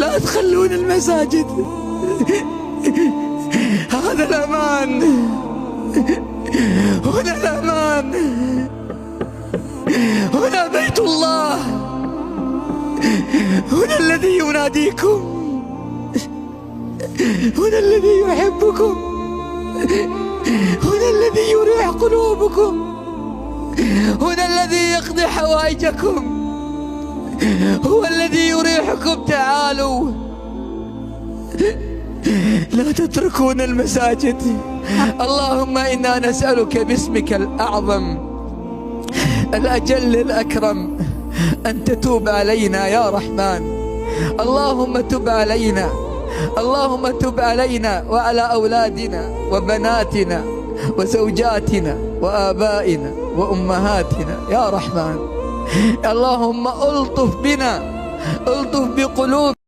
لا تخلون المساجد. هذا الأمان، هنا الأمان، هنا بيت الله، هنا الذي يناديكم، هنا الذي يحبكم، هنا الذي يريح قلوبكم، هنا الذي يقضي حوائجكم، هو الذي يريحكم. تعالوا، لا تتركون المساجد. اللهم إنا نسألك باسمك الأعظم الأجل الأكرم أن تتوب علينا يا رحمن. اللهم تب علينا، اللهم تب علينا وعلى أولادنا وبناتنا وزوجاتنا وآبائنا وأمهاتنا يا رحمن. اللهم ألطف بنا، ألطف بقلوبنا.